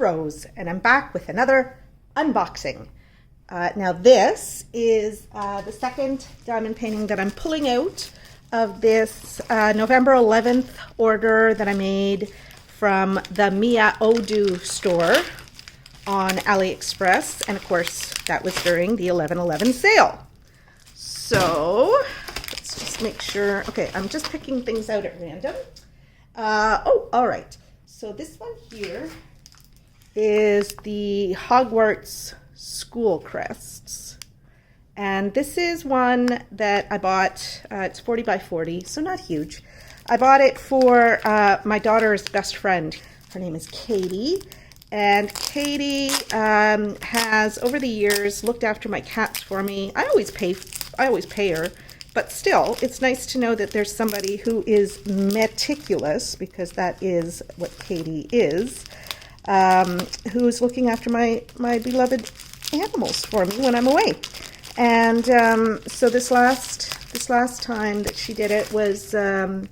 Rose, and I'm back with another unboxing. Now this is the second diamond painting that I'm pulling out of this November 11th order that I made from the Miaodu store on AliExpress, and of course that was during the 11/11 sale. So let's just make sure. Okay, I'm just picking things out at random. All right. So this one here is the Hogwarts school crests. And this is one that I bought, it's 40 by 40, so not huge. I bought it for my daughter's best friend. Her name is Katie. And Katie has, over the years, looked after my cats for me. I always pay her. But still, it's nice to know that there's somebody who is meticulous, because that is what Katie is, who's looking after my beloved animals for me when I'm away. And so this last time that she did it was in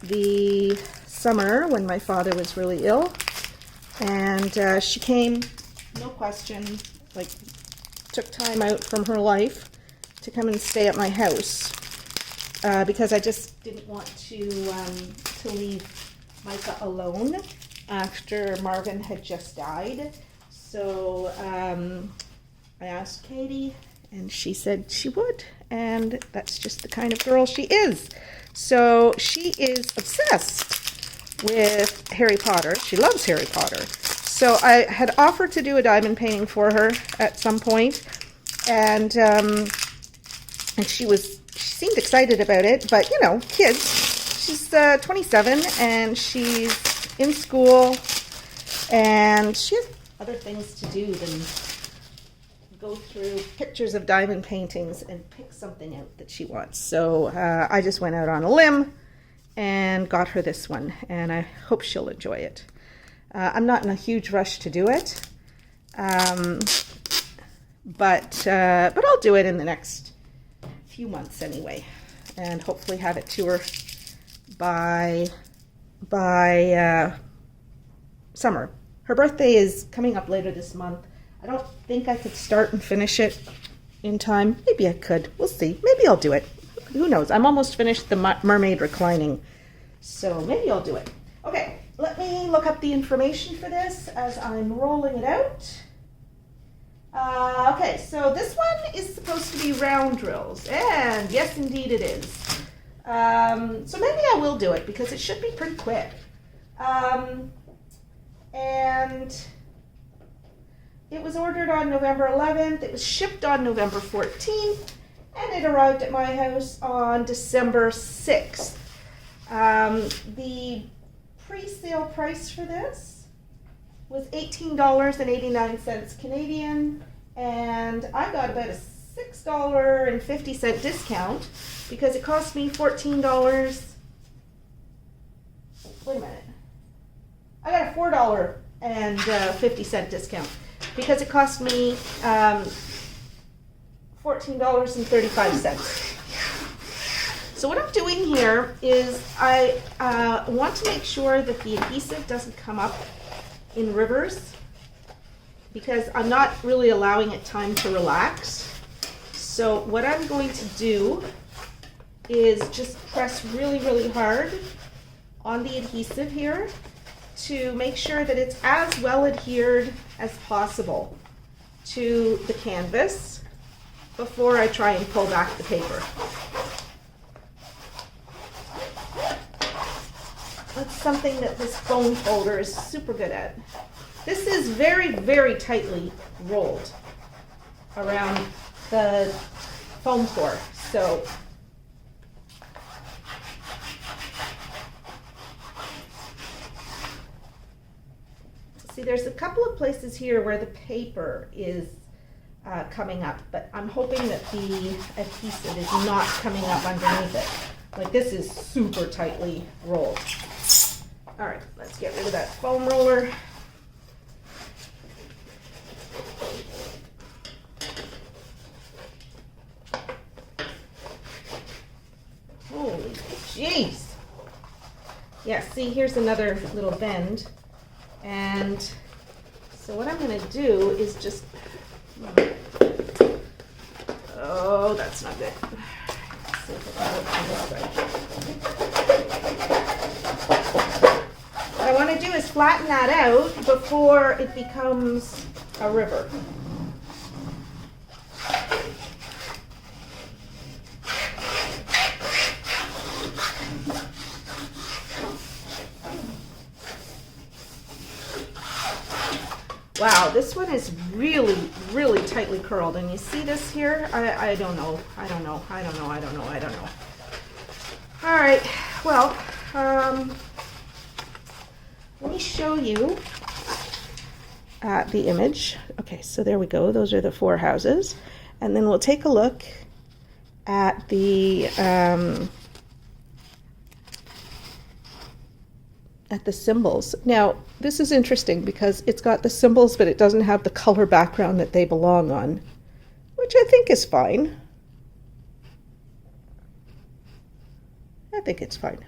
the summer when my father was really ill, and she came, no question, like took time out from her life to come and stay at my house because I just didn't want to leave Micah alone after Marvin had just died. So I asked Katie, and she said she would, and that's just the kind of girl she is. So she is obsessed with Harry Potter. She loves Harry Potter. So I had offered to do a diamond painting for her at some point, and she seemed excited about it, but you know, kids. She's 27 and she's in school, and she has other things to do than go through pictures of diamond paintings and pick something out that she wants. So I just went out on a limb and got her this one, and I hope she'll enjoy it. I'm not in a huge rush to do it, but I'll do it in the next few months anyway, and hopefully have it to her by summer. Her birthday is coming up later this month. I don't think I could start and finish it in time. Maybe I could. We'll see. Maybe I'll do it. Who knows? I'm almost finished the mermaid reclining, so maybe I'll do it. Okay, let me look up the information for this as I'm rolling it out. Okay, so this one is supposed to be round drills, and yes, indeed it is. So maybe I will do it because it should be pretty quick. And it was ordered on November 11th. It was shipped on November 14th, and it arrived at my house on December 6th. The pre-sale price for this was $18.89 Canadian, and I got about a $6.50 discount because it cost me $14. Wait a minute. I got a $4.50 discount because it cost me $14.35. So what I'm doing here is I want to make sure that the adhesive doesn't come up in rivers, because I'm not really allowing it time to relax. So what I'm going to do is just press really, really hard on the adhesive here to make sure that it's as well adhered as possible to the canvas before I try and pull back the paper. That's something that this foam folder is super good at. This is very, very tightly rolled around the foam core. So see, there's a couple of places here where the paper is coming up, but I'm hoping that the adhesive is not coming up underneath it. Like, this is super tightly rolled. All right, let's get rid of that foam roller. Holy jeez. Yeah, see, here's another little bend. And so what I'm going to do is just, oh, that's not good. Let's see if I can work on this side. What I want to do is flatten that out before it becomes a river. Wow, this one is really, really tightly curled. And you see this here? I don't know. I don't know. All right, well, let me show you the image. Okay, so there we go. Those are the 4 houses. And then we'll take a look at the symbols. Now, this is interesting because it's got the symbols, but it doesn't have the color background that they belong on, which I think is fine. I think it's fine.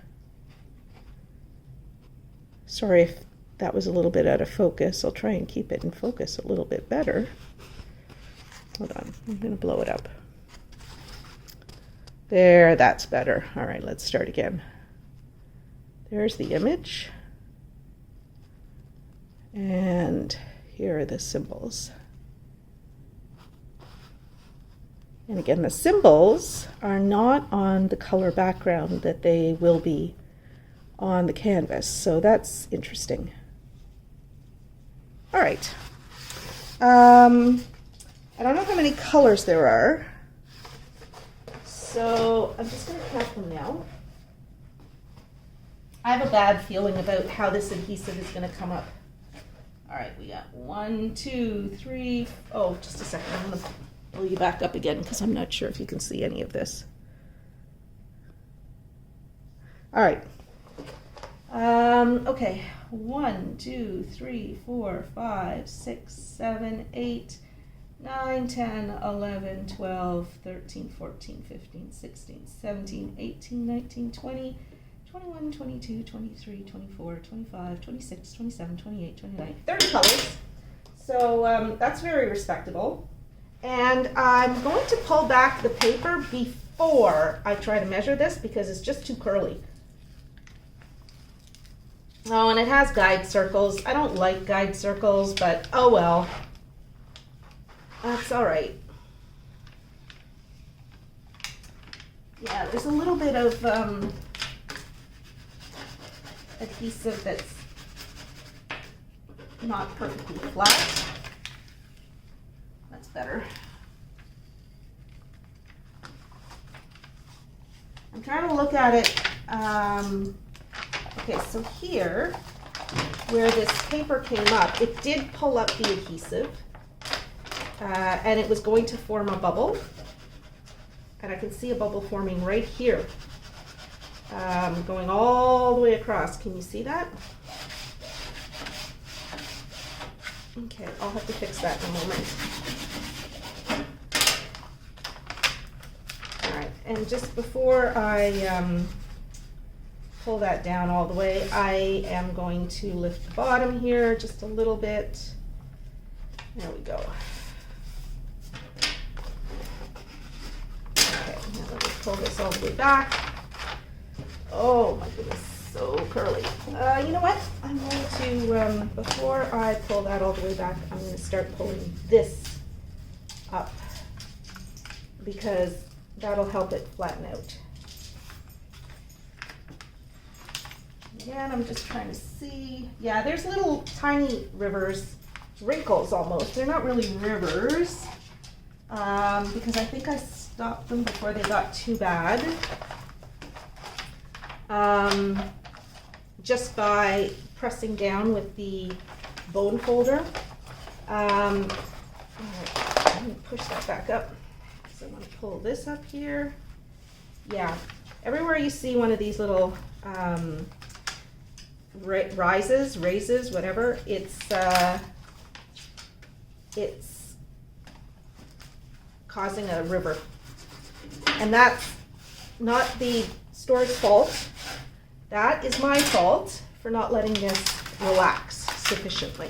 Sorry if that was a little bit out of focus. I'll try and keep it in focus a little bit better. Hold on, I'm going to blow it up. There, that's better. All right, let's start again. There's the image. And here are the symbols. And again, the symbols are not on the color background that they will be on the canvas. So that's interesting. All right. I don't know how many colors there are. So I'm just going to count them now. I have a bad feeling about how this adhesive is going to come up. All right, we got 1, 2, 3. Oh, just a second. I'm going to pull you back up again because I'm not sure if you can see any of this. All right. Okay. 1, 2, 3, 4, 5, 6, 7, 8, 9, 10, 11, 12, 13, 14, 15, 16, 17, 18, 19, 20, 21, 22, 23, 24, 25, 26, 27, 28, 29, 30 colors. So that's very respectable. And I'm going to pull back the paper before I try to measure this because it's just too curly. Oh, and it has guide circles. I don't like guide circles, but oh well. That's all right. Yeah, there's a little bit of adhesive that's not perfectly flat. That's better. I'm trying to look at it. Okay, so here, where this paper came up, it did pull up the adhesive, and it was going to form a bubble. And I can see a bubble forming right here, going all the way across. Can you see that? Okay, I'll have to fix that in a moment. All right, and just before I pull that down all the way, I am going to lift the bottom here just a little bit. There we go. Okay, now let me pull this all the way back. Oh my goodness, so curly. You know what? I'm going to, before I pull that all the way back, I'm going to start pulling this up because that'll help it flatten out. Again, I'm just trying to see. Yeah, there's little tiny rivers, wrinkles almost. They're not really rivers because I think I stopped them before they got too bad. Just by pressing down with the bone folder. All right, I'm going to push that back up. So I'm going to pull this up here. Yeah, everywhere you see one of these little raises, whatever, it's causing a river. And that's not the store's fault. That is my fault for not letting this relax. sufficiently.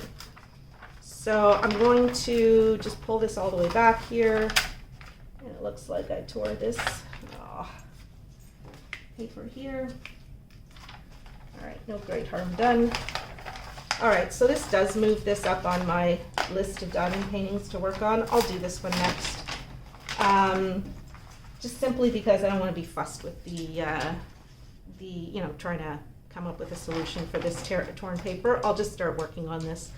So I'm going to just pull this all the way back here. And it looks like I tore this paper here. All right, no great harm done. All right, so this does move this up on my list of diamond paintings to work on. I'll do this one next. Just simply because I don't want to be fussed with the trying to come up with a solution for this torn paper. I'll just start working on this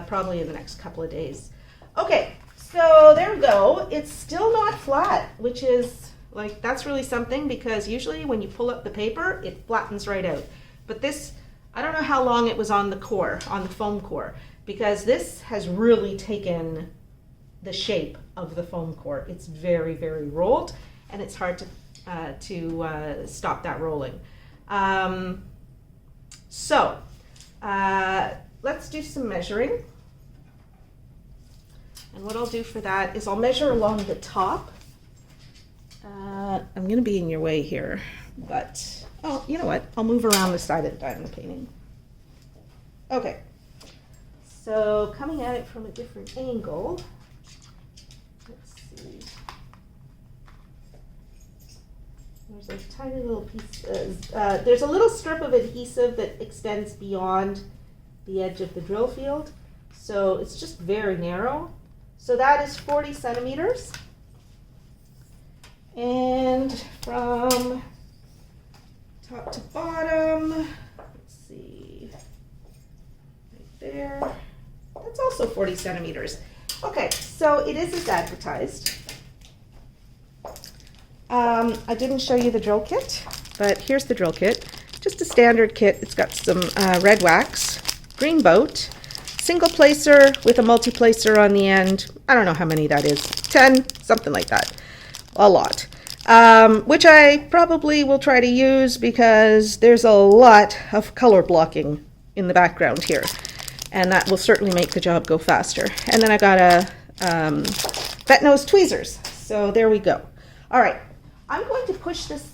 probably in the next couple of days. Okay, so there we go. It's still not flat, which is like, that's really something, because usually when you pull up the paper, it flattens right out. But this, I don't know how long it was on the core, on the foam core, because this has really taken the shape of the foam core. It's very, very rolled, and it's hard to stop that rolling. Let's do some measuring. And what I'll do for that is I'll measure along the top. I'm going to be in your way here, but oh, you know what? I'll move around the side of the diamond painting. Okay, so coming at it from a different angle, let's see. There's a tiny little piece, there's a little strip of adhesive that extends beyond the edge of the drill field. So it's just very narrow. So that is 40 centimeters. And from top to bottom, let's see, right there, that's also 40 centimeters. Okay, so it is as advertised. I didn't show you the drill kit, but here's the drill kit. Just a standard kit. It's got some red wax, green boat, single placer with a multi-placer on the end. I don't know how many that is, 10, something like that. A lot. Which I probably will try to use because there's a lot of color blocking in the background here, and that will certainly make the job go faster. And then I got a vet nose tweezers. So there we go. All right, I'm going to push this.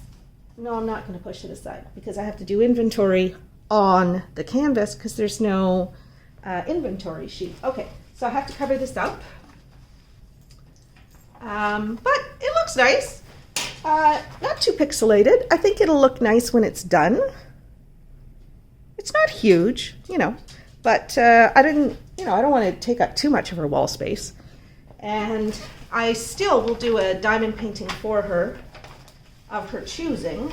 No, I'm not going to push it aside because I have to do inventory on the canvas because there's no inventory sheet. Okay, so I have to cover this up. But it looks nice. Not too pixelated. I think it'll look nice when it's done. It's not huge, but I don't want to take up too much of her wall space. And I still will do a diamond painting for her of her choosing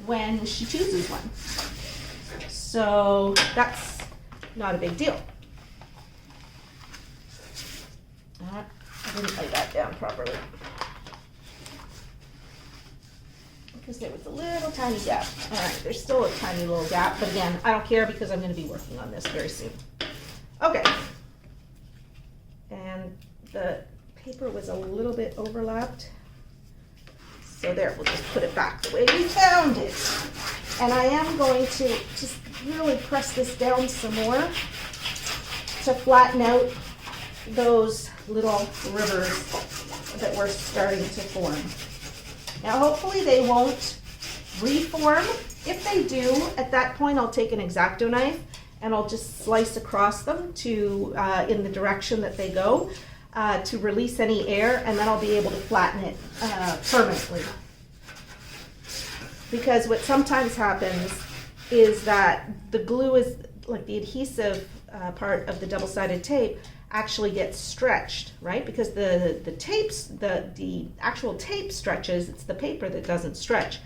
when she chooses one. So that's not a big deal. I didn't lay that down properly because there was a little tiny gap. All right, there's still a tiny little gap, but again, I don't care because I'm going to be working on this very soon. Okay, and the paper was a little bit overlapped, so there, we'll just put it back the way we found it. And I am going to just really press this down some more to flatten out those little rivers that were starting to form. Now hopefully they won't reform. If they do, at that point I'll take an X-Acto knife and I'll just slice across them to in the direction that they go to release any air, and then I'll be able to flatten it permanently. Because what sometimes happens is that the glue is, like the adhesive part of the double-sided tape, actually gets stretched, right? Because the actual tape stretches, it's the paper that doesn't stretch.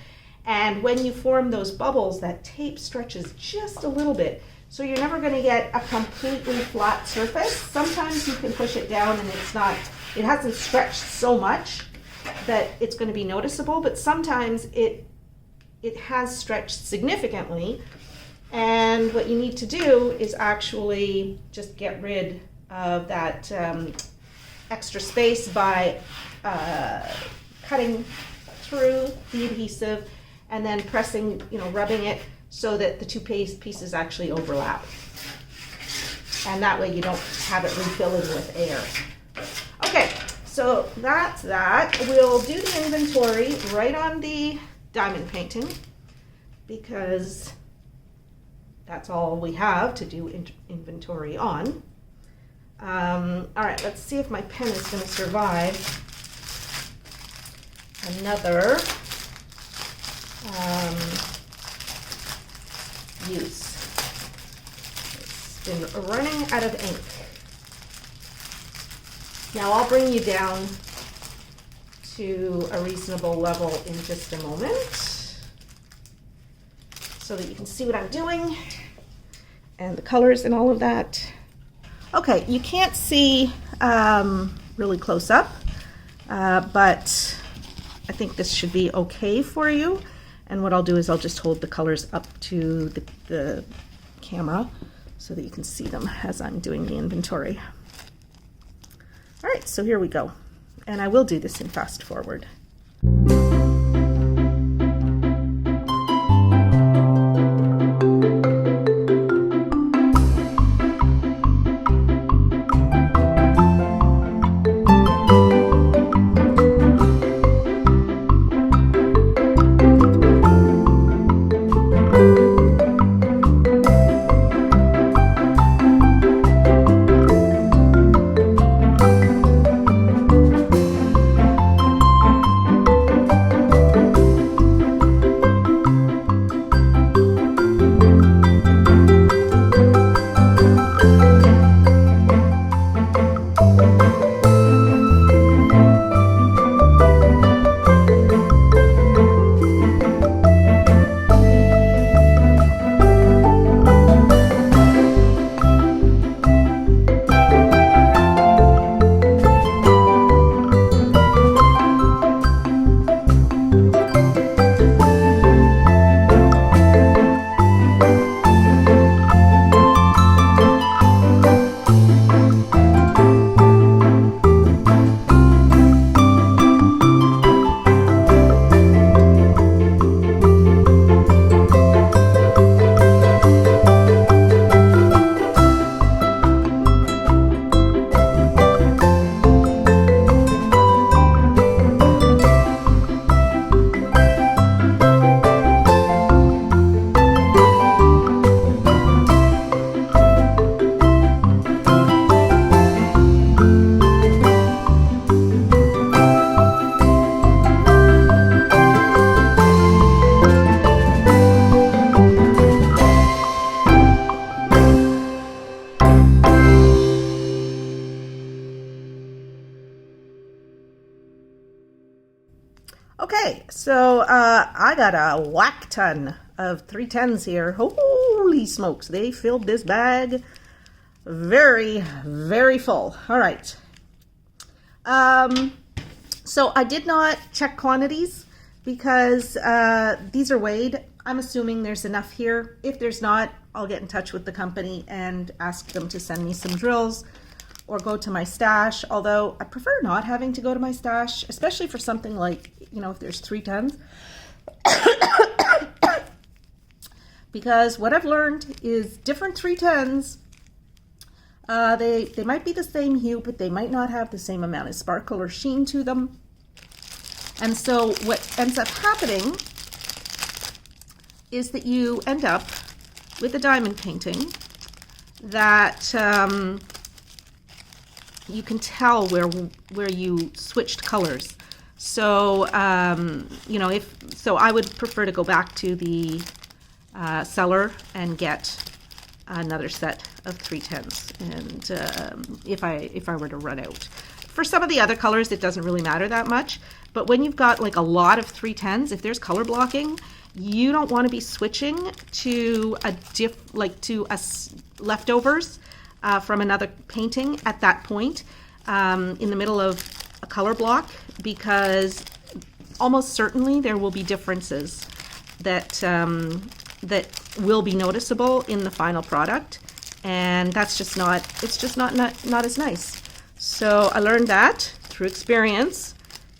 And when you form those bubbles, that tape stretches just a little bit. So you're never going to get a completely flat surface. Sometimes you can push it down and it hasn't stretched so much that it's going to be noticeable, but sometimes it has stretched significantly. And what you need to do is actually just get rid of that extra space by cutting through the adhesive and then pressing, rubbing it so that the two pieces actually overlap. And that way you don't have it refilling with air. Okay, so that's that. We'll do the inventory right on the diamond painting because that's all we have to do inventory on. All right, let's see if my pen is going to survive another use. It's been running out of ink. Now I'll bring you down to a reasonable level in just a moment so that you can see what I'm doing and the colors and all of that. Okay, you can't see really close up, but I think this should be okay for you. And what I'll do is I'll just hold the colors up to the camera so that you can see them as I'm doing the inventory. All right, so here we go. And I will do this in fast forward. Okay, so I got a whack ton of 310s here. Holy smokes, they filled this bag very, very full. All right. So I did not check quantities because these are weighed. I'm assuming there's enough here. If there's not, I'll get in touch with the company and ask them to send me some drills or go to my stash, although I prefer not having to go to my stash, especially for something like, you know, if there's 3 tons. Because what I've learned is different 310s, they might be the same hue, but they might not have the same amount of sparkle or sheen to them. And so what ends up happening is that you end up with a diamond painting that you can tell where you switched colors. So you know, so I would prefer to go back to the seller and get another set of 310s, and if I were to run out. For some of the other colors, it doesn't really matter that much, but when you've got like a lot of 310s, if there's color blocking, you don't want to be switching to leftovers from another painting at that point in the middle of a color block, because almost certainly there will be differences that that will be noticeable in the final product, and that's just not, it's just not as nice. So I learned that through experience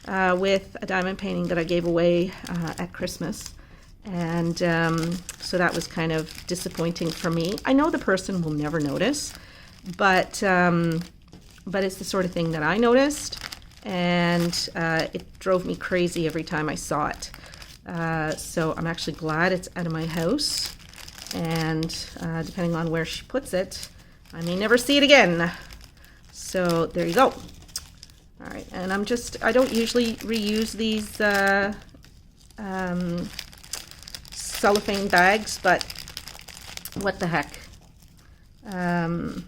with a diamond painting that I gave away at Christmas, and so that was kind of disappointing for me. I know the person will never notice, but it's the sort of thing that I noticed, and it drove me crazy every time I saw it. So I'm actually glad it's out of my house, and depending on where she puts it, I may never see it again. So there you go. All right, and I don't usually reuse these cellophane bags, but what the heck. I'll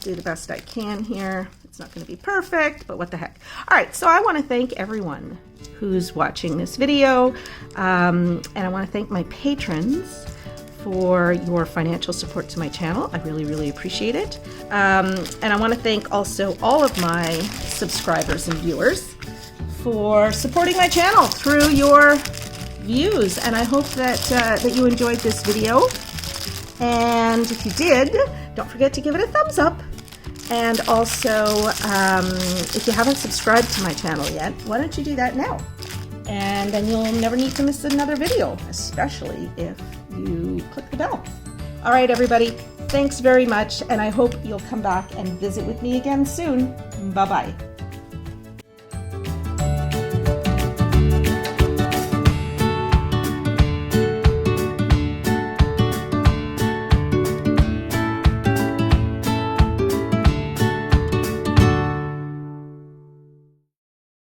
do the best I can here. It's not going to be perfect, but what the heck. All right, so I want to thank everyone who's watching this video, and I want to thank my patrons for your financial support to my channel. I really, really appreciate it. And I want to thank also all of my subscribers and viewers for supporting my channel through your views. And I hope that you enjoyed this video. And if you did, don't forget to give it a thumbs up. And also, if you haven't subscribed to my channel yet, why don't you do that now? And then you'll never need to miss another video, especially if you click the bell. All right, everybody, thanks very much, and I hope you'll come back and visit with me again soon. Bye-bye.